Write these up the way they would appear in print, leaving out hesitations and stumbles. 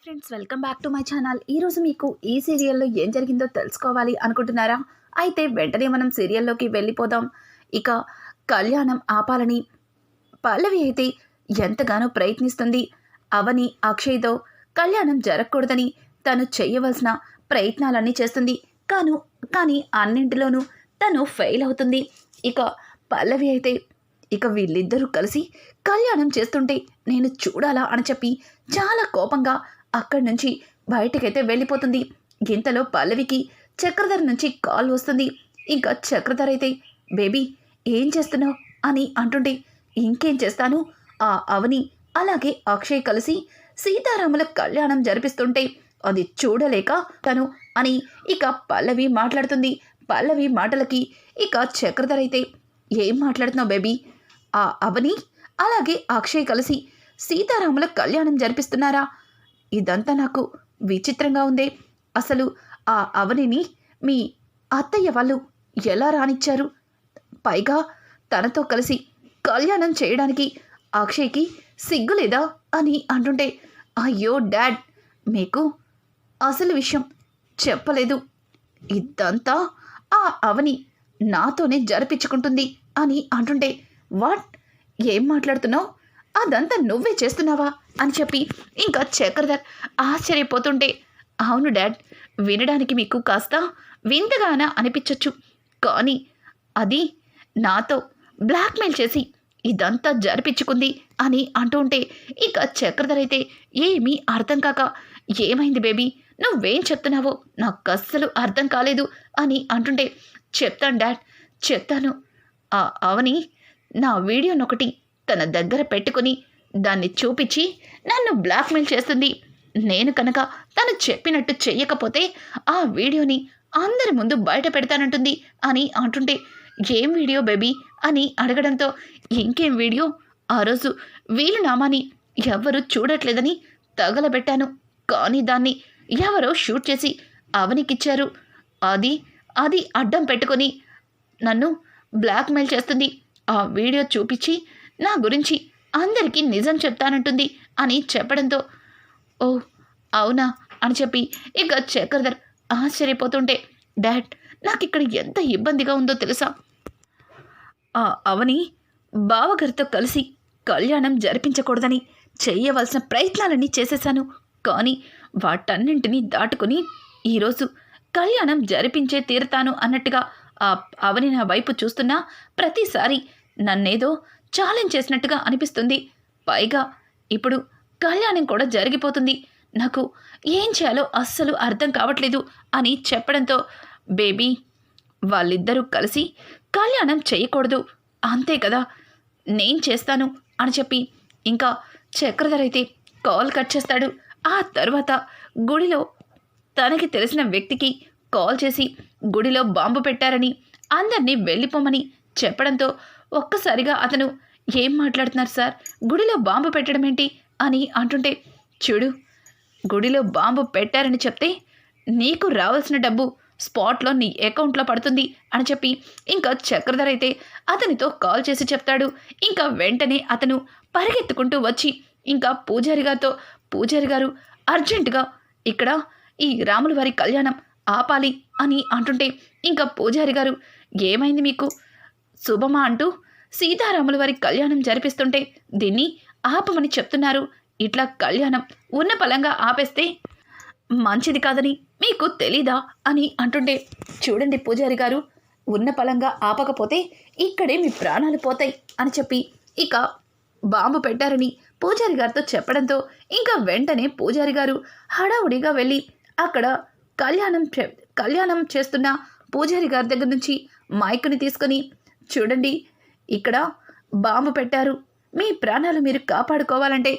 Hi friends, welcome back to my channel. ఈరోజు మీకు ఈ సీరియల్లో ఏం జరిగిందో తెలుసుకోవాలి అనుకుంటున్నారా? అయితే వెంటనే మనం సీరియల్లోకి వెళ్ళిపోదాం. ఇక కళ్యాణం ఆపాలని పల్లవి అయితే ఎంతగానో ప్రయత్నిస్తుంది. అవని అక్షయ్తో కళ్యాణం జరగకూడదని తను చేయవలసిన ప్రయత్నాలన్నీ చేస్తుంది. కానీ అన్నింటిలోనూ తను ఫెయిల్ అవుతుంది. ఇక పల్లవి అయితే ఇక వీళ్ళిద్దరూ కలిసి కళ్యాణం చేస్తుంటే నేను చూడాలా అని చెప్పి చాలా కోపంగా అక్కడి నుంచి బయటకైతే వెళ్ళిపోతుంది. ఇంతలో పల్లవికి చక్రధర్ నుంచి కాల్ వస్తుంది. ఇంకా చక్రధర్ అయితే బేబీ ఏం చేస్తున్నావు అని అంటుంటే ఇంకేం చేస్తాను, ఆ అవని అలాగే అక్షయ్ కలిసి సీతారాముల కళ్యాణం జరిపిస్తుంటే అది చూడలేక తను అని ఇక పల్లవి మాట్లాడుతుంది. పల్లవి మాటలకి ఇక చక్రధర్ అయితే ఏం మాట్లాడుతున్నావు బేబీ, ఆ అవని అలాగే అక్షయ్ కలిసి సీతారాముల కళ్యాణం జరిపిస్తున్నారా? ఇదంతా నాకు విచిత్రంగా ఉందే. అసలు ఆ అవనిని మీ అత్తయ్య వాళ్ళు ఎలా రానిచ్చారు? పైగా తనతో కలిసి కళ్యాణం చేయడానికి అక్షయ్కి సిగ్గులేదా అని అంటుంటే అయ్యో డాడ్, మీకు అసలు విషయం చెప్పలేదు. ఇదంతా ఆ అవని నాతోనే జరిపించుకుంటుంది అని అంటుంటే వాట్, ఏం మాట్లాడుతున్నావు? అదంతా నువ్వే చేస్తున్నావా అని చెప్పి ఇంకా చక్రధర్ ఆశ్చర్యపోతుంటే అవును డాడ్, వినడానికి మీకు కాస్త వింతగానా అనిపించవచ్చు, కానీ అది నాతో బ్లాక్మెయిల్ చేసి ఇదంతా జరిపించుకుంది అని అంటుంటే ఇక చక్రధర్ అయితే ఏమీ అర్థం కాక ఏమైంది బేబీ, నువ్వేం చెప్తున్నావో నాకు అస్సలు అర్థం కాలేదు అని అంటుంటే చెప్తాను డాడ్, చెప్తాను. అవని నా వీడియోనొకటి తన దగ్గర పెట్టుకుని దాన్ని చూపించి నన్ను బ్లాక్మెయిల్ చేస్తుంది. నేను కనుక తను చెప్పినట్టు చెయ్యకపోతే ఆ వీడియోని అందరి ముందు బయట పెడతానంటుంది అని అంటుంటే ఏం వీడియో బేబీ అని అడగడంతో ఇంకేం వీడియో, ఆ రోజు వీలునామాని ఎవరు చూడట్లేదని తగలబెట్టాను, కానీ దాన్ని ఎవరో షూట్ చేసి అవనికిచ్చారు. అది అడ్డం పెట్టుకొని నన్ను బ్లాక్మెయిల్ చేస్తుంది. ఆ వీడియో చూపించి నా గురించి అందరికీ నిజం చెప్తానంటుంది అని చెప్పడంతో ఓ అవునా అని చెప్పి ఇక చక్రధర్ ఆశ్చర్యపోతుంటే డాడ్, నాకు ఇక్కడ ఎంత ఇబ్బందిగా ఉందో తెలుసా? ఆ అవని బావగారితో కలిసి కళ్యాణం జరిపించకూడదని చేయవలసిన ప్రయత్నాలన్నీ చేసేశాను, కానీ వాటన్నింటినీ దాటుకుని ఈరోజు కళ్యాణం జరిపించే తీరుతాను అన్నట్టుగా ఆ అవని నా వైపు చూస్తున్నా ప్రతిసారి నన్నేదో ఛాలెంజ్ చేసినట్టుగా అనిపిస్తుంది. పైగా ఇప్పుడు కళ్యాణం కూడా జరిగిపోతుంది. నాకు ఏం చేయాలో అస్సలు అర్థం కావట్లేదు అని చెప్పడంతో బేబీ, వాళ్ళిద్దరూ కలిసి కళ్యాణం చేయకూడదు అంతే కదా, నేను చేస్తాను అని చెప్పి ఇంకా చక్రధర్ అయితే కాల్ కట్ చేస్తాడు. ఆ తర్వాత గుడిలో తనకి తెలిసిన వ్యక్తికి కాల్ చేసి గుడిలో బాంబు పెట్టారని అందరినీ వెళ్ళిపోమని చెప్పడంతో ఒక్కసారిగా అతను ఏం మాట్లాడుతున్నారు సార్, గుడిలో బాంబు పెట్టడం ఏంటి అని అంటుంటే చూడు, గుడిలో బాంబు పెట్టారని చెప్తే నీకు రావాల్సిన డబ్బు స్పాట్లో నీ అకౌంట్లో పడుతుంది అని చెప్పి ఇంకా చక్రధర్ అయితే అతనితో కాల్ చేసి చెప్తాడు. ఇంకా వెంటనే అతను పరిగెత్తుకుంటూ వచ్చి ఇంకా పూజారి గారు అర్జెంటుగా ఇక్కడ ఈ రాముల వారి కళ్యాణం ఆపాలి అని అంటుంటే ఇంకా పూజారి గారు ఏమైంది మీకు శుభమా అంటూ సీతారాముల వారి కళ్యాణం జరిపిస్తుంటే దీన్ని ఆపమని చెప్తున్నారు. ఇట్లా కళ్యాణం ఉన్న పలంగా ఆపేస్తే మంచిది కాదని మీకు తెలీదా అని అంటుంటే చూడండి పూజారి గారు, ఉన్న పలంగా ఆపకపోతే ఇక్కడే మీ ప్రాణాలు పోతాయి అని చెప్పి ఇక బాంబు పెట్టారని పూజారి గారితో చెప్పడంతో ఇంకా వెంటనే పూజారి గారు హడావుడిగా వెళ్ళి అక్కడ కళ్యాణం చేస్తున్న పూజారి గారి దగ్గర నుంచి మైక్ని తీసుకొని చూడండి, ఇక్కడ బాంబు పెట్టారు, మీ ప్రాణాలు మీరు కాపాడుకోవాలంటే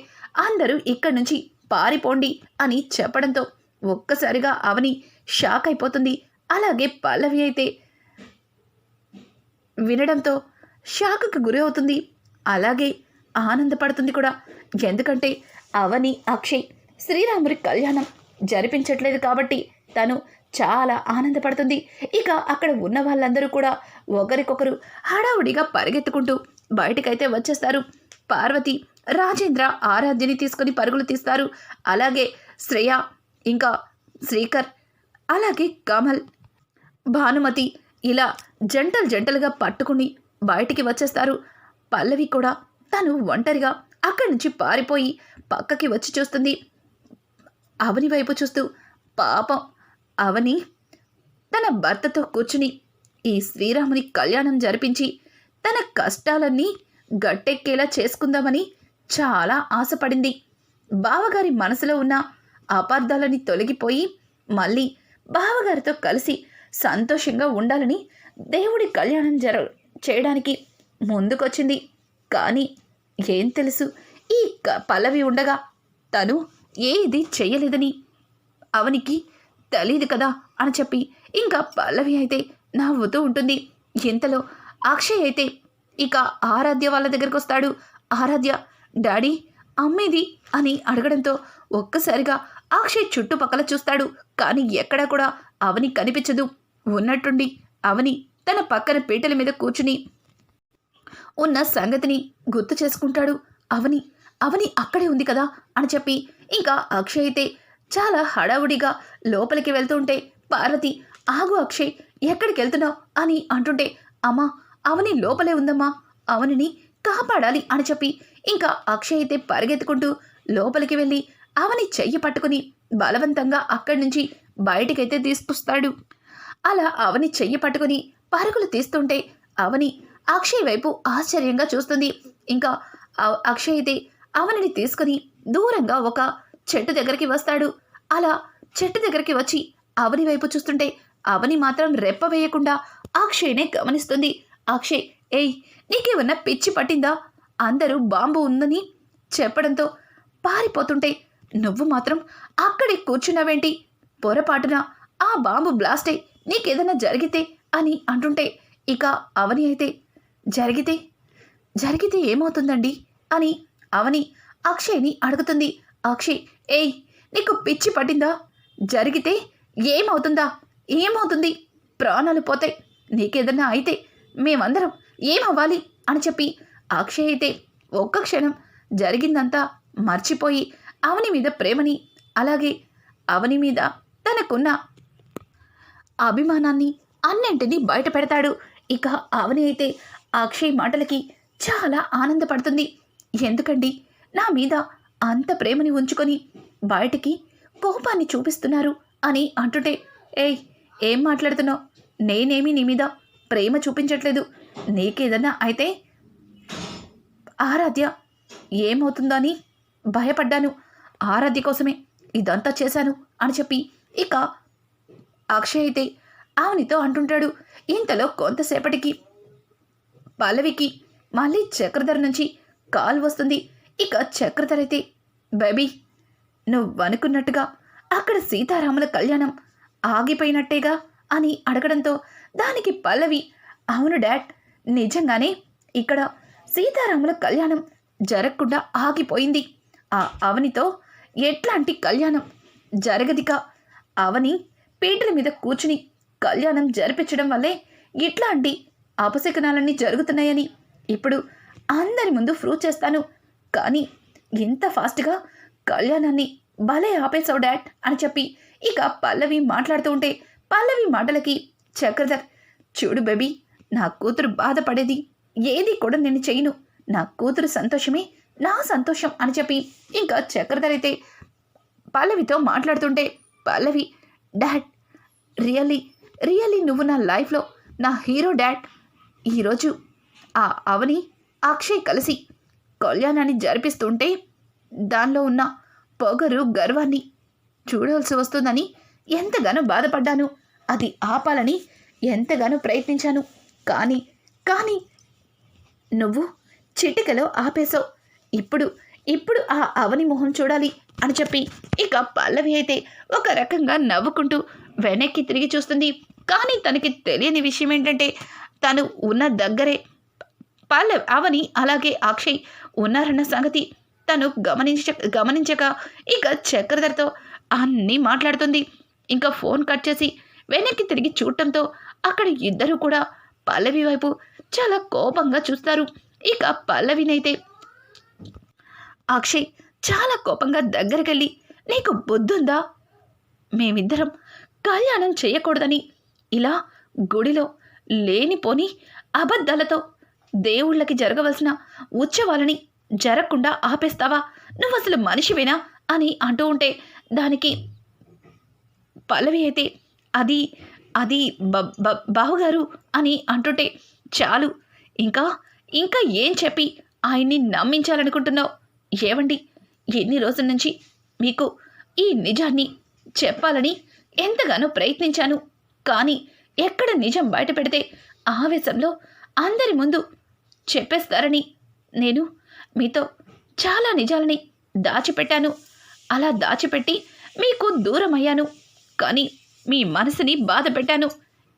అందరూ ఇక్కడి నుంచి పారిపోండి అని చెప్పడంతో ఒక్కసారిగా అవని షాక్ అయిపోతుంది. అలాగే పల్లవి అయితే వినడంతో షాక్కి గురి అవుతుంది. అలాగే ఆనందపడుతుంది కూడా, ఎందుకంటే అవని అక్షయ్ శ్రీరాముడి కళ్యాణం జరిపించట్లేదు కాబట్టి తను చాలా ఆనందపడుతుంది. ఇక అక్కడ ఉన్న వాళ్ళందరూ కూడా ఒకరికొకరు హడావుడిగా పరిగెత్తుకుంటూ బయటకైతే వచ్చేస్తారు. పార్వతి రాజేంద్ర ఆరాధ్యని తీసుకుని పరుగులు తీస్తారు. అలాగే శ్రేయ, ఇంకా శ్రీకర్, అలాగే కమల్, భానుమతి ఇలా జంటలుగా పట్టుకుని బయటికి వచ్చేస్తారు. పల్లవి కూడా తను ఒంటరిగా అక్కడి నుంచి పారిపోయి పక్కకి వచ్చి చూస్తుంది. అవని వైపు చూస్తూ, పాపం అవని తన భర్తతో కూర్చుని ఈ శ్రీరాముని కళ్యాణం జరిపించి తన కష్టాలన్నీ గట్టెక్కేలా చేసుకుందామని చాలా ఆశపడింది. బావగారి మనసులో ఉన్న అపార్థాలని తొలగిపోయి మళ్ళీ బావగారితో కలిసి సంతోషంగా ఉండాలని దేవుడి కళ్యాణం చేయడానికి ముందుకొచ్చింది. కానీ ఏం తెలుసు, ఈ పల్లవి ఉండగా తను ఏది చెయ్యలేదని అవనికి తెలీదు కదా అని చెప్పి ఇంకా పల్లవి అయితే నవ్వుతూ ఉంటుంది. ఇంతలో అక్షయ్ అయితే ఇక ఆరాధ్య వాళ్ళ దగ్గరకు వస్తాడు. ఆరాధ్య, డాడీ అమ్మేది అని అడగడంతో ఒక్కసారిగా అక్షయ్ చుట్టుపక్కల చూస్తాడు. కానీ ఎక్కడా కూడా అవని కనిపించదు. ఉన్నట్టుండి అవని తన పక్కన పీటల మీద కూర్చుని ఉన్న సంగతిని గుర్తు చేసుకుంటాడు. అవని అవని అక్కడే ఉంది కదా అని చెప్పి ఇంకా అక్షయ్ అయితే చాలా హడావుడిగా లోపలికి వెళ్తుంటే పార్వతి, ఆగు అక్షయ్, ఎక్కడికి వెళ్తున్నావు అని అంటుంటే, అమ్మా అవని లోపలే ఉందమ్మా, అవనిని కాపాడాలి అని చెప్పి ఇంకా అక్షయ్ అయితే పరిగెత్తుకుంటూ లోపలికి వెళ్ళి అవని చెయ్యి పట్టుకుని బలవంతంగా అక్కడి నుంచి బయటికైతే తీసుకొస్తాడు. అలా అవని చెయ్యి పట్టుకుని పరుగులు తీస్తుంటే అవని అక్షయ్ వైపు ఆశ్చర్యంగా చూస్తుంది. ఇంకా అక్షయ్ అయితే అవనిని తీసుకుని దూరంగా ఒక చెట్టు దగ్గరికి వస్తాడు. అలా చెట్టు దగ్గరికి వచ్చి అవని వైపు చూస్తుంటే అవని మాత్రం రెప్ప వేయకుండా అక్షయ్నే గమనిస్తుంది. అక్షయ్, ఏయ్ నీకేమన్నా పిచ్చి పట్టిందా? అందరూ బాంబు ఉందని చెప్పడంతో పారిపోతుంటే నువ్వు మాత్రం అక్కడే కూర్చున్నావేంటి? పొరపాటున ఆ బాంబు బ్లాస్ట్ అయి నీకేదన్నా జరిగితే అని అంటుంటే ఇక అవని అయితే జరిగితే ఏమవుతుందండి అని అవని అక్షయ్ని అడుగుతుంది. అక్షయ్, ఏయ్ నీకు పిచ్చి పట్టిందా? జరిగితే ఏమవుతుంది? ప్రాణాలు పోతాయి. నీకేదన్నా అయితే మేమందరం ఏమవ్వాలి అని చెప్పి అక్షయ్ అయితే ఒక్క క్షణం జరిగిందంతా మర్చిపోయి అవని మీద ప్రేమని, అలాగే అవని మీద తనకున్న అభిమానాన్ని అన్నింటినీ బయట పెడతాడు. ఇక అవని అయితే అక్షయ్ మాటలకి చాలా ఆనందపడుతుంది. ఎందుకండి నా మీద అంత ప్రేమని ఉంచుకొని బయటికి కోపాన్ని చూపిస్తున్నారు అని అంటుంటే, ఏయ్ ఏం మాట్లాడుతున్నావు? నేనేమి నీ మీద ప్రేమ చూపించట్లేదు. నీకేదన్నా అయితే ఆరాధ్య ఏమవుతుందో అని భయపడ్డాను. ఆరాధ్య కోసమే ఇదంతా చేశాను అని చెప్పి ఇక అక్షయ్ అయితే అవనితో అంటుంటాడు. ఇంతలో కొంతసేపటికి పల్లవికి మళ్ళీ చక్రధర్ నుంచి కాల్ వస్తుంది. ఇక చక్రధర్ అయితే, బేబీ నువ్వనుకున్నట్టుగా అక్కడ సీతారాముల కళ్యాణం ఆగిపోయినట్టేగా అని అడగడంతో దానికి పల్లవి, అవును డాడ్, నిజంగానే ఇక్కడ సీతారాముల కళ్యాణం జరగకుండా ఆగిపోయింది. ఆ అవనితో ఎట్లాంటి కళ్యాణం జరగదిక. అవని పీటల మీద కూర్చుని కళ్యాణం జరిపించడం వల్లే ఇట్లాంటి అపశకనాలన్నీ జరుగుతున్నాయని ఇప్పుడు అందరి ముందు ప్రూవ్ చేస్తాను. కానీ ఇంత ఫాస్ట్గా కళ్యాణాన్ని భలే ఆపేశావు డాడ్ అని చెప్పి ఇక పల్లవి మాట్లాడుతూ ఉంటే పల్లవి మాటలకి చక్రధర్, చూడు బేబీ, నా కూతురు బాధపడేది ఏది కూడా నేను చేయను. నా కూతురు సంతోషమే నా సంతోషం అని చెప్పి ఇంకా చక్రధర్ అయితే పల్లవితో మాట్లాడుతుంటే పల్లవి, డాడ్, రియల్లీ నువ్వు నా లైఫ్లో నా హీరో డాడ్. ఈరోజు ఆ అవని అక్షయ్ కలిసి కళ్యాణాన్ని జరిపిస్తుంటే దానిలో ఉన్న పొగరు గర్వాన్ని చూడాల్సి వస్తుందని ఎంతగానో బాధపడ్డాను. అది ఆపాలని ఎంతగానో ప్రయత్నించాను. కానీ నువ్వు చిటికలో ఆపేశావు. ఇప్పుడు ఆ అవని మొహం చూడాలి అని చెప్పి ఇక పల్లవి అయితే ఒక రకంగా నవ్వుకుంటూ వెనక్కి తిరిగి చూస్తుంది. కానీ తనకి తెలియని విషయం ఏంటంటే తను ఉన్న దగ్గరే అవని అలాగే అక్షయ్ ఉన్నారన్న సంగతి తను గమనించక ఇక చక్రధర్తో అన్నీ మాట్లాడుతుంది. ఇంకా ఫోన్ కట్ చేసి వెనక్కి తిరిగి చూడటంతో అక్కడ ఇద్దరు కూడా పల్లవి వైపు చాలా కోపంగా చూస్తారు. ఇక పల్లవినైతే అక్షయ్ చాలా కోపంగా దగ్గరికెళ్ళి, నీకు బుద్ధుందా? మేమిద్దరం కళ్యాణం చేయకూడదని ఇలా గుడిలో లేనిపోని అబద్ధాలతో దేవుళ్ళకి జరగవలసిన ఉత్సవాలని జరగకుండా ఆపేస్తావా? నువ్వు అసలు మనిషివేనా అని అంటూ ఉంటే దానికి పల్లవి అయితే అది అది బావగారు అని అంటుంటే చాలు, ఇంకా ఇంకా ఏం చెప్పి ఆయన్ని నమ్మించాలనుకుంటున్నావు? ఏవండి, ఎన్ని రోజుల నుంచి మీకు ఈ నిజాన్ని చెప్పాలని ఎంతగానో ప్రయత్నించాను, కానీ ఎక్కడ నిజం బయట పెడితే ఆవేశంలో అందరి ముందు చెప్పేస్తారని నేను మీతో చాలా నిజాలని దాచిపెట్టాను. అలా దాచిపెట్టి మీకు దూరం అయ్యాను, కానీ మీ మనసుని బాధ పెట్టాను.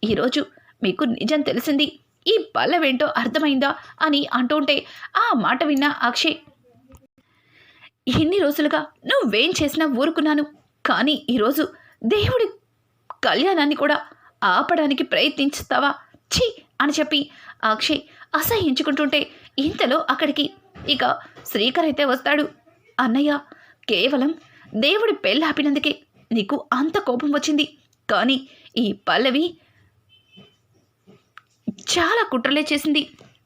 ఈరోజు మీకు నిజం తెలిసింది, ఈ పల్లవేంటో అర్థమైందా అని అంటుంటే ఆ మాట విన్న అక్షయ్, ఎన్ని రోజులుగా నువ్వేం చేసినా ఊరుకున్నాను, కానీ ఈరోజు దేవుడి కళ్యాణాన్ని కూడా ఆపడానికి ప్రయత్నిస్తావా? ఛీ అని చెప్పి అక్షయ్ అసహించుకుంటుంటే ఇంతలో అక్కడికి ఇక శ్రీకర్ అయితే వస్తాడు. అన్నయ్య, కేవలం దేవుడి పెళ్ళాపినందుకే నీకు అంత కోపం వచ్చింది, కానీ ఈ పల్లవి చాలా కుట్రలే చేసింది.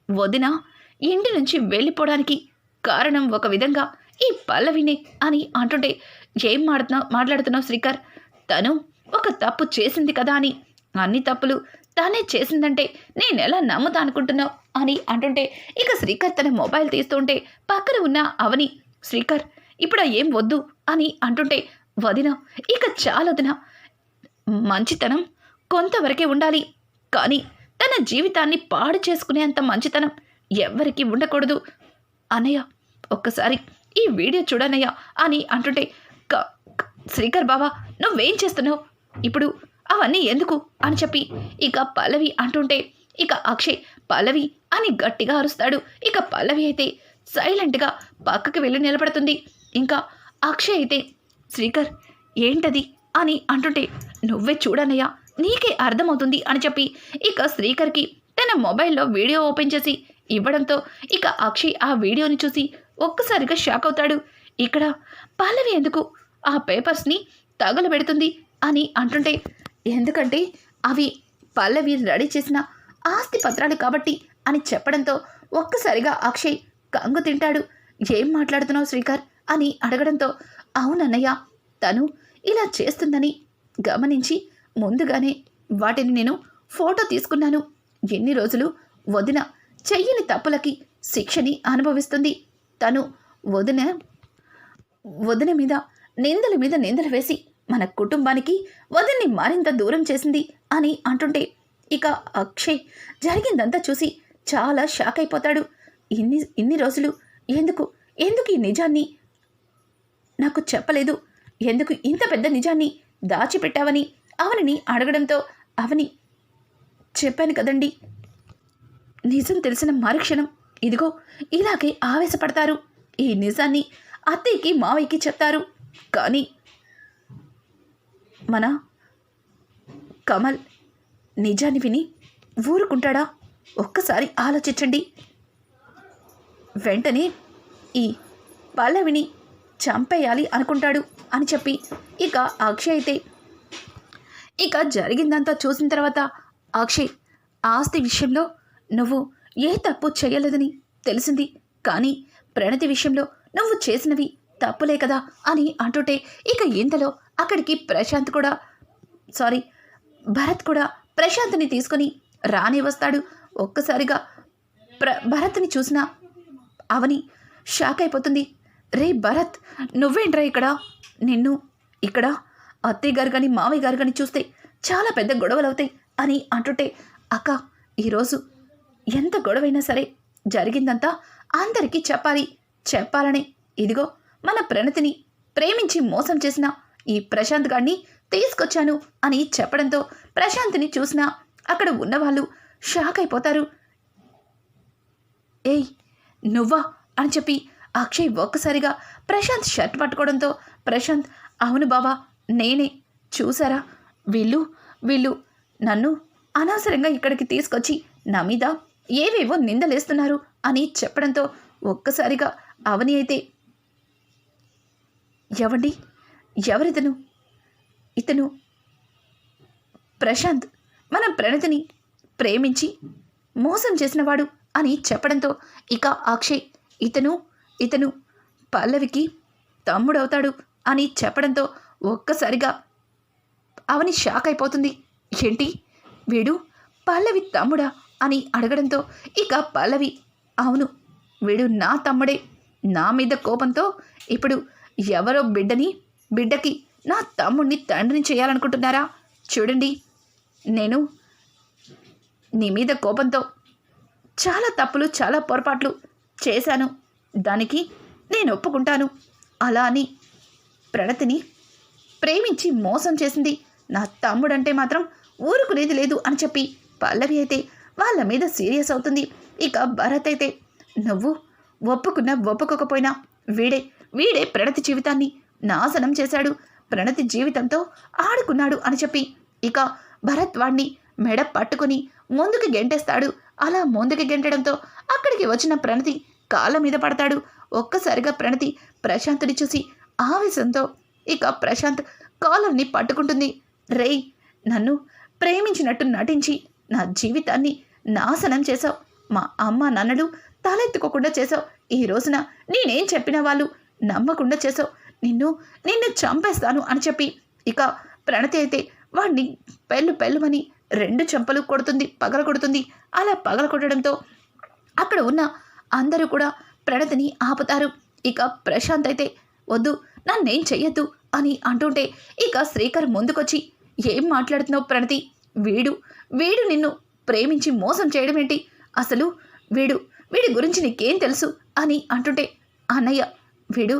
వదిన ఇంటి నుంచి వెళ్ళిపోవడానికి కారణం ఒక విధంగా ఈ పల్లవినే అని అంటుంటే, ఏం మాట్లాడుతున్నావు శ్రీకర్? తను ఒక తప్పు చేసింది కదా అని, అన్ని తప్పులు తానే చేసిందంటే నేనెలా నమ్ముతా అనుకుంటున్నావు అని అంటుంటే ఇక శ్రీకర్ తన మొబైల్ తీస్తుంటే పక్కన ఉన్న అవని, శ్రీకర్ ఇప్పుడు ఏం వద్దు అని అంటుంటే, వదిన ఇక చాలొదిన, మంచితనం కొంతవరకే ఉండాలి, కానీ తన జీవితాన్ని పాడు చేసుకునేంత మంచితనం ఎవ్వరికీ ఉండకూడదు. అన్నయ్య, ఒక్కసారి ఈ వీడియో చూడనయ్యా అని అంటుంటే, శ్రీకర్ బావా నువ్వేం చేస్తున్నావు ఇప్పుడు? అవన్నీ ఎందుకు అని చెప్పి ఇక పల్లవి అంటుంటే ఇక అక్షయ్ పల్లవి అని గట్టిగా అరుస్తాడు. ఇక పల్లవి అయితే సైలెంట్గా పక్కకి వెళ్ళి నిలబడుతుంది. ఇంకా అక్షయ్ అయితే, శ్రీకర్ ఏంటది అని అంటుంటే, నువ్వే చూడనయ్యా, నీకే అర్థమవుతుంది అని చెప్పి ఇక శ్రీకర్కి తన మొబైల్లో వీడియో ఓపెన్ చేసి ఇవ్వడంతో ఇక అక్షయ్ ఆ వీడియోని చూసి ఒక్కసారిగా షాక్ అవుతాడు. ఇక్కడ పల్లవి ఎందుకు ఆ పేపర్స్ని తగలబెడుతుంది అని అంటుంటే, ఎందుకంటే అవి పల్లవి రెడీ చేసిన ఆస్తి పత్రాలు కాబట్టి అని చెప్పడంతో ఒక్కసారిగా అక్షయ్ కంగు తింటాడు. ఏం మాట్లాడుతున్నావు శ్రీకర్ అని అడగడంతో, అవునన్నయ్య, తను ఇలా చేస్తుందని గమనించి ముందుగానే వాటిని నేను ఫోటో తీసుకున్నాను. ఎన్ని రోజులు వదిన చెయ్యని తప్పులకి శిక్షని అనుభవిస్తుంది. తను వదిన మీద నిందల మీద నిందలు వేసి మన కుటుంబానికి వదిన్ని మరింత దూరం చేసింది అని అంటుంటే ఇక అక్షయ్ జరిగిందంతా చూసి చాలా షాక్ అయిపోతాడు. ఇన్ని రోజులు ఎందుకు ఈ నిజాన్ని నాకు చెప్పలేదు? ఎందుకు ఇంత పెద్ద నిజాన్ని దాచిపెట్టావని అవనిని అడగడంతో, అవని చెప్పాను కదండి, నిజం తెలిసిన మరుక్షణం ఇదిగో ఇలాగే ఆవేశపడతారు. ఈ నిజాన్ని అత్తయ్యకి మావయ్యకి చెప్తారు, కానీ మన కమల్ నిజాన్ని విని ఊరుకుంటాడా? ఒక్కసారి ఆలోచించండి. వెంటనే ఈ పల్లవిని చంపేయాలి అనుకుంటాడు అని చెప్పి ఇక అక్షయ్ అయితే ఇక జరిగిందంతా చూసిన తర్వాత, అక్షయ్ ఆస్తి విషయంలో నువ్వు ఏ తప్పు చేయలేదని తెలిసింది, కానీ ప్రణతి విషయంలో నువ్వు చేసినవి తప్పులే కదా అని అంటుంటే ఇక ఇంతలో అక్కడికి భరత్ కూడా ప్రశాంత్ని తీసుకొని రానే వస్తాడు. ఒక్కసారిగా భరత్ని చూసిన అవని షాక్ అయిపోతుంది. రే భరత్, నువ్వేంట్రా ఇక్కడ? నిన్ను ఇక్కడ అత్తయ్య గారు కానీ మావయ్య గారు కానీ చూస్తే చాలా పెద్ద గొడవలు అవుతాయి అని అంటుంటే, అక్క, ఈరోజు ఎంత గొడవైనా సరే జరిగిందంతా అందరికీ చెప్పాలని ఇదిగో మన ప్రణతిని ప్రేమించి మోసం చేసిన ఈ ప్రశాంత్ గారిని తీసుకొచ్చాను అని చెప్పడంతో ప్రశాంత్ని చూసినా అక్కడ ఉన్నవాళ్ళు షాక్ అయిపోతారు. ఏయ్ నువ్వా అని చెప్పి అక్షయ్ ఒక్కసారిగా ప్రశాంత్ షర్ట్ పట్టుకోవడంతో, ప్రశాంత్, అవును బావా నేనే, చూసారా వీళ్ళు నన్ను అనవసరంగా ఇక్కడికి తీసుకొచ్చి నా మీద ఏవేవో నిందలేస్తున్నారు అని చెప్పడంతో ఒక్కసారిగా అవని అయితే, ఎవండి ఎవరితను? ఇతను ప్రశాంత్ మన ప్రణతిని ప్రేమించి మోసం చేసినవాడు అని చెప్పడంతో ఇక అక్షయ్ ఇతను పల్లవికి తమ్ముడవుతాడు అని చెప్పడంతో ఒక్కసారిగా అవని షాక్ అయిపోతుంది. ఏంటి, వీడు పల్లవి తమ్ముడా అని అడగడంతో ఇక పల్లవి, అవును, వీడు నా తమ్ముడే. నా మీద కోపంతో ఇప్పుడు ఎవరో బిడ్డకి నా తమ్ముడిని తండ్రిని చేయాలనుకుంటున్నారా? చూడండి, నేను నీ మీద కోపంతో చాలా తప్పులు, చాలా పొరపాట్లు చేశాను. దానికి నేను ఒప్పుకుంటాను. అలా అని ప్రణతిని ప్రేమించి మోసం చేసింది నా తమ్ముడంటే మాత్రం ఊరుకునేది లేదు అని చెప్పి పల్లవి అయితే వాళ్ళ మీద సీరియస్ అవుతుంది. ఇక భరత్ అయితే, నువ్వు ఒప్పుకోకపోయినా వీడే ప్రణతి జీవితాన్ని నాశనం చేశాడు, ప్రణతి జీవితంతో ఆడుకున్నాడు అని చెప్పి ఇక భరత్ వాణ్ణి మెడ పట్టుకుని ముందుకు గెంటేస్తాడు. అలా ముందుకు గెంటడంతో అక్కడికి వచ్చిన ప్రణతి కాళ్ళ మీద పడతాడు. ఒక్కసారిగా ప్రణతి ప్రశాంత్ని చూసి ఆవేశంతో ఇక ప్రశాంత్ కాలర్ని పట్టుకుంటుంది. రేయ్, నన్ను ప్రేమించినట్టు నటించి నా జీవితాన్ని నాశనం చేశావు. మా అమ్మ నాన్నలు తలెత్తుకోకుండా చేశావు. ఈ రోజున నేనేం చెప్పిన వాళ్ళు నమ్మకుండా చేశావు. నిన్ను చంపేస్తాను అని చెప్పి ఇక ప్రణతి అయితే వాడిని పెళ్ళుమని 2 చెంపలు పగలగొడుతుంది. అలా పగలగొట్టడంతో అక్కడ ఉన్న అందరూ కూడా ప్రణతిని ఆపుతారు. ఇక ప్రశాంత్ అయితే, వద్దు, నన్నేం చెయ్యొద్దు అని అంటుంటే ఇక శ్రీకర్ ముందుకొచ్చి, ఏం మాట్లాడుతున్నావు ప్రణతి? వీడు నిన్ను ప్రేమించి మోసం చేయడం ఏంటి? అసలు వీడి గురించి నీకేం తెలుసు అని అంటుంటే, అన్నయ్య, వీడు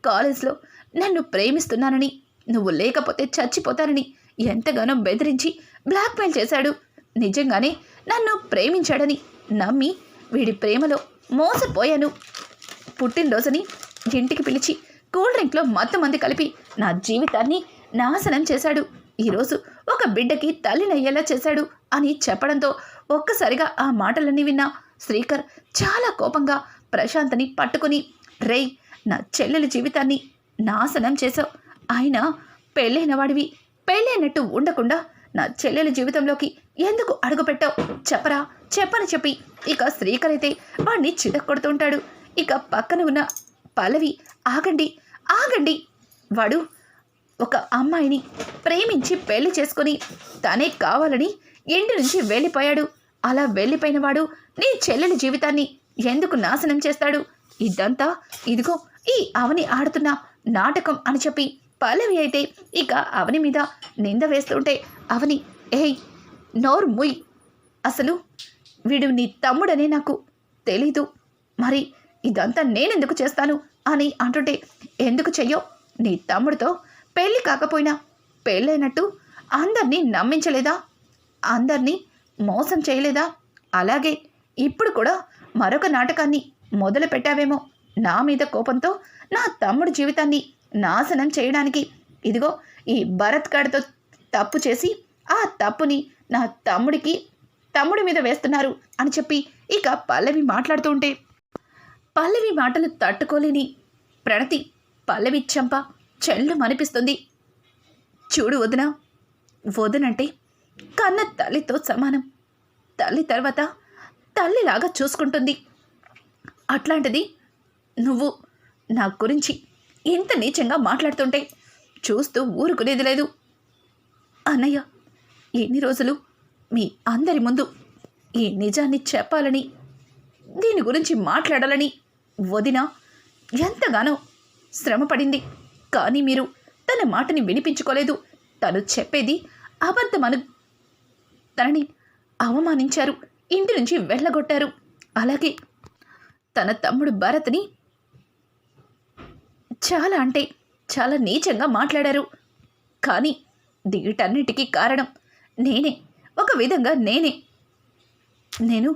కాలేజ్లో నన్ను ప్రేమిస్తున్నానని, నువ్వు లేకపోతే చచ్చిపోతానని ఎంతగానో బెదిరించి బ్లాక్మెయిల్ చేశాడు. నిజంగానే నన్ను ప్రేమించాడని నమ్మి వీడి ప్రేమలో మోసపోయాను. పుట్టినరోజుని ఇంటికి పిలిచి కూల్ డ్రింక్లో మంది కలిపి నా జీవితాన్ని నాశనం చేశాడు. ఈరోజు ఒక బిడ్డకి తల్లినయ్యేలా చేశాడు అని చెప్పడంతో ఒక్కసారిగా ఆ మాటలన్నీ విన్న శ్రీకర్ చాలా కోపంగా ప్రశాంత్ని పట్టుకుని, రేయ్, నా చెల్లెలి జీవితాన్ని నాశనం చేశావు. అయినా పెళ్ళైన వాడివి, పెళ్ళైనట్టు ఉండకుండా నా చెల్లెలి జీవితంలోకి ఎందుకు అడుగుపెట్టావు? చెప్పని చెప్పి ఇక శ్రీకర్ అయితే వాడిని చితక్కొడుతుంటాడు. ఇక పక్కన ఉన్న పల్లవి, ఆగండి, వాడు ఒక అమ్మాయిని ప్రేమించి పెళ్లి చేసుకుని తనే కావాలని ఇంటి నుంచి వెళ్ళిపోయాడు. అలా వెళ్ళిపోయిన వాడు నీ చెల్లెలి జీవితాన్ని ఎందుకు నాశనం చేస్తాడు? ఇదంతా ఇదిగో ఈ అవని ఆడుతున్న నాటకం అని చెప్పి పల్లవి అయితే ఇక అవని మీద నింద వేస్తుంటే, అవని, ఏయ్, నోరు ముయ్, అసలు వీడు నీ తమ్ముడనే నాకు తెలీదు, మరి ఇదంతా నేనెందుకు చేస్తాను అని అంటుంటే, ఎందుకు చెయ్యో? నీ తమ్ముడితో పెళ్ళి కాకపోయినా పెళ్ళైనట్టు అందరినీ నమ్మించలేదా? అందరినీ మోసం చేయలేదా? అలాగే ఇప్పుడు కూడా మరొక నాటకాన్ని మొదలు పెట్టావేమో. నా మీద కోపంతో నా తమ్ముడి జీవితాన్ని నాశనం చేయడానికి ఇదిగో ఈ భరత్ గాడితో తప్పు చేసి ఆ తప్పుని నా తమ్ముడి మీద వేస్తున్నారు అని చెప్పి ఇక పల్లవి మాట్లాడుతూ ఉంటే, పల్లవి మాటలు తట్టుకోలేని ప్రణతి పల్లవి చెంప చెల్లు మనిపిస్తుంది. చూడు వదనంటే కన్న తల్లితో సమానం. తల్లి తర్వాత తల్లిలాగా చూసుకుంటుంది. అట్లాంటిది నువ్వు నా గురించి ఇంత నీచంగా మాట్లాడుతుంటే చూస్తూ ఊరుకునేది లేదు. అన్నయ్య, ఎన్ని రోజులు మీ అందరి ముందు ఈ నిజాన్ని చెప్పాలని, దీని గురించి మాట్లాడాలని వదిన ఎంతగానో శ్రమపడింది. కానీ మీరు తన మాటని వినిపించుకోలేదు. తను చెప్పేది అబద్ధమను తనని అవమానించారు, ఇంటి నుంచి వెళ్ళగొట్టారు. అలాగే తన తమ్ముడు భరత్ని చాలా అంటే చాలా నీచంగా మాట్లాడారు. కానీ వీటన్నిటికీ కారణం నేనే. ఒక విధంగా నేను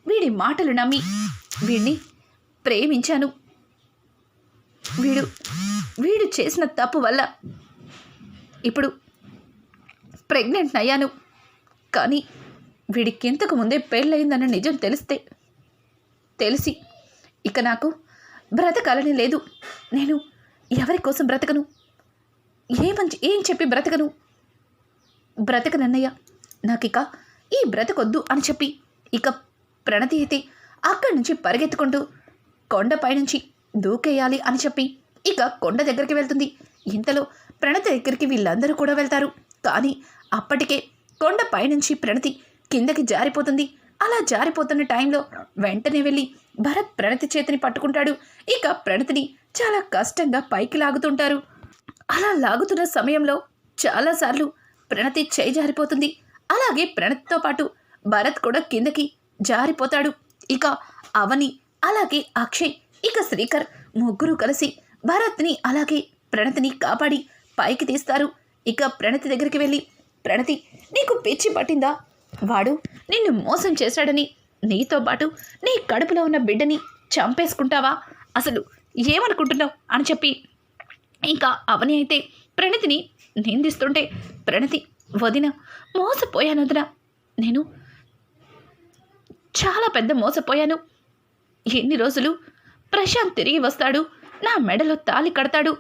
వీడి మాటలు నమ్మి వీడిని ప్రేమించాను. వీడు చేసిన తప్పు వల్ల ఇప్పుడు ప్రెగ్నెంట్ అయ్యాను. కానీ వీడికి ఇంతకు ముందే పెళ్ళయిందన్న నిజం తెలిసి ఇక నాకు బ్రతకాలని లేదు. నేను ఎవరి కోసం బ్రతకను? ఏం చెప్పి బ్రతకనన్నయ్య, నాకిక ఈ బ్రతకొద్దు అని చెప్పి ఇక ప్రణతి అయితే అక్కడి నుంచి పరిగెత్తుకుంటూ కొండపై నుంచి దూకేయాలి అని చెప్పి ఇక కొండ దగ్గరికి వెళ్తుంది. ఇంతలో ప్రణతి దగ్గరికి వీళ్ళందరూ కూడా వెళ్తారు. కానీ అప్పటికే కొండపై నుంచి ప్రణతి కిందకి జారిపోతుంది. అలా జారిపోతున్న టైంలో వెంటనే వెళ్ళి భరత్ ప్రణతి చేతిని పట్టుకుంటాడు. ఇక ప్రణతిని చాలా కష్టంగా పైకి లాగుతుంటారు. అలా లాగుతున్న సమయంలో చాలాసార్లు ప్రణతి చేయి జారిపోతుంది. అలాగే ప్రణతితో పాటు భరత్ కూడా కిందకి జారిపోతాడు. ఇక అవని, అలాగే అక్షయ్, ఇక శ్రీకర్ ముగ్గురు కలిసి భరత్ని అలాగే ప్రణతిని కాపాడి పైకి తీస్తారు. ఇక ప్రణతి దగ్గరికి వెళ్ళి, ప్రణతి, నీకు పిచ్చి పట్టిందా? వాడు నిన్ను మోసం చేశాడని నీతో పాటు నీ కడుపులో ఉన్న బిడ్డని చంపేసుకుంటావా? అసలు ఏమనుకుంటున్నావు అని చెప్పి ఇంకా అవని అయితే ప్రణతిని నిందిస్తుంటే, ప్రణతి, వదిన, మోసపోయాను వదిన, నేను చాలా పెద్ద మోసపోయాను. ఎన్ని రోజులు ప్రశాంత్ తిరిగి వస్తాడు, నా మెడలో తాళి కడతాడు,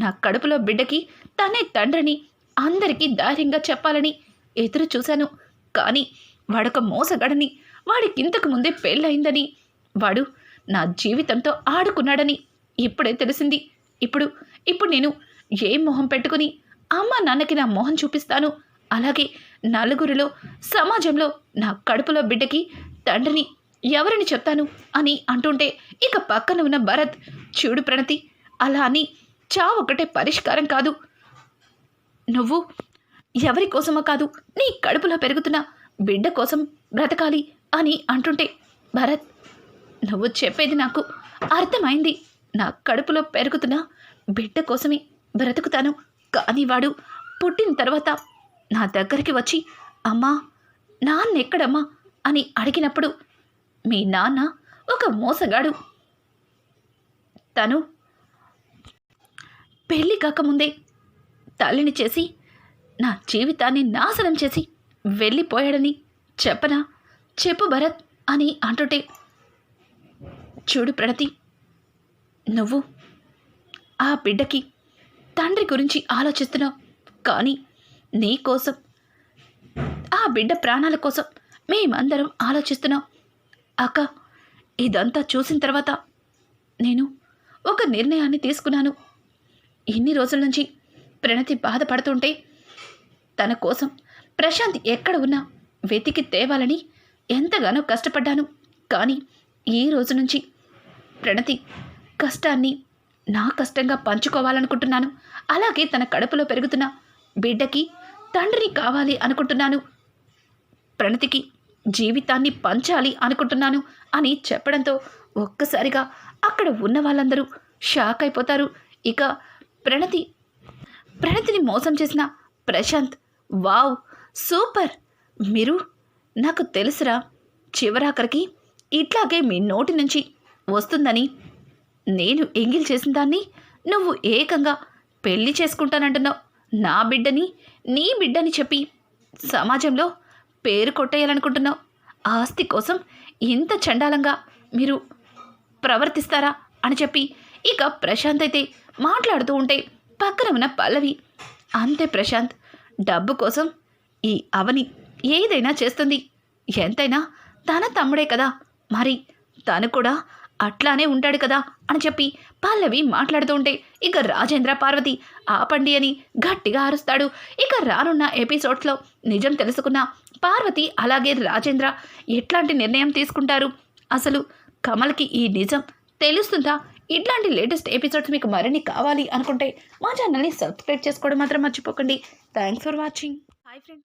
నా కడుపులో బిడ్డకి తనే తండ్రిని అందరికీ ధైర్యంగా చెప్పాలని ఎదురు చూశాను. కానీ వాడొక మోసగాడని, వాడికింతకు ముందే పెళ్ళయిందని, వాడు నా జీవితంతో ఆడుకున్నాడని ఇప్పుడే తెలిసింది. ఇప్పుడు నేను ఏ మొహం పెట్టుకుని అమ్మ నాన్నకి నా మొహం చూపిస్తాను? అలాగే నలుగురిలో, సమాజంలో నా కడుపులో బిడ్డకి తండ్రిని ఎవరిని చెప్తాను అని అంటుంటే ఇక పక్కన ఉన్న భరత్, చూడు ప్రణతి, అలా అని చావొక్కటే పరిష్కారం కాదు. నువ్వు ఎవరి కోసమో కాదు, నీ కడుపులో పెరుగుతున్న బిడ్డ కోసం బ్రతకాలి అని అంటుంటే, భరత్, నువ్వు చెప్పేది నాకు అర్థమైంది. నా కడుపులో పెరుగుతున్న బిడ్డ కోసమే బ్రతుకుతాను. కానీ వాడు పుట్టిన తర్వాత నా దగ్గరికి వచ్చి, అమ్మా, నాన్న ఎక్కడమ్మా అని అడిగినప్పుడు, మీ నాన్న ఒక మోసగాడు. తను పెళ్ళి కాకముందే తల్లిని చేసి నా జీవితాన్ని నాశనం చేసి వెళ్ళిపోయాడని చెప్పనా? చెప్పు భరత్ అని అంటుంటే, చూడు ప్రణతి, నువ్వు ఆ బిడ్డకి తండ్రి గురించి ఆలోచిస్తున్నావు. కానీ నీ కోసం, ఆ బిడ్డ ప్రాణాల కోసం మేమందరం ఆలోచిస్తున్నాం. అక్క, ఇదంతా చూసిన తర్వాత నేను ఒక నిర్ణయాన్ని తీసుకున్నాను. ఇన్ని రోజుల నుంచి ప్రణతి బాధపడుతుంటే తన కోసం ప్రశాంత్ ఎక్కడ ఉన్నా వెతికి తేవాలని ఎంతగానో కష్టపడ్డాను. కానీ ఈ రోజు నుంచి ప్రణతి కష్టాన్ని నా కష్టంగా పంచుకోవాలనుకుంటున్నాను. అలాగే తన కడుపులో పెరుగుతున్న బిడ్డకి తండ్రిని కావాలి అనుకుంటున్నాను. ప్రణతికి జీవితాన్ని పంచాలి అనుకుంటున్నాను అని చెప్పడంతో ఒక్కసారిగా అక్కడ ఉన్న వాళ్ళందరూ షాక్ అయిపోతారు. ఇక ప్రణతిని మోసం చేసిన ప్రశాంత్, వావ్, సూపర్, మీరు, నాకు తెలుసురా, చివరాఖరికి ఇట్లాగే మీ నోటి నుంచి వస్తుందని. నేను ఎంగిల్ చేసిన దాన్ని నువ్వు ఏకంగా పెళ్లి చేసుకుంటానంటున్నావు. నా బిడ్డని నీ బిడ్డని చెప్పి సమాజంలో పేరు కొట్టేయాలనుకుంటున్నావు. ఆస్తి కోసం ఇంత చండాలంగా మీరు ప్రవర్తిస్తారా అని చెప్పి ఇక ప్రశాంత్ అయితే మాట్లాడుతూ ఉంటే పక్కన ఉన్న పల్లవి, అంతే ప్రశాంత్, డబ్బు కోసం ఈ అవని ఏదైనా చేస్తుంది. ఎంతైనా తన తమ్ముడే కదా, మరి తను కూడా అట్లానే ఉంటాడు కదా అని చెప్పి పల్లవి మాట్లాడుతూ ఉంటే ఇక రాజేంద్ర, పార్వతి, ఆపండి అని గట్టిగా అరుస్తాడు. ఇక రానున్న ఎపిసోడ్స్లో నిజం తెలుసుకున్న పార్వతి అలాగే రాజేంద్ర ఎట్లాంటి నిర్ణయం తీసుకుంటారు? అసలు కమల్కి ఈ నిజం తెలుస్తుందా? ఇట్లాంటి లేటెస్ట్ ఎపిసోడ్స్ మీకు మరిన్ని కావాలి అనుకుంటే మా ఛానల్ని సబ్స్క్రైబ్ చేసుకోవడం మాత్రం మర్చిపోకండి. Thanks for watching. Hi friends.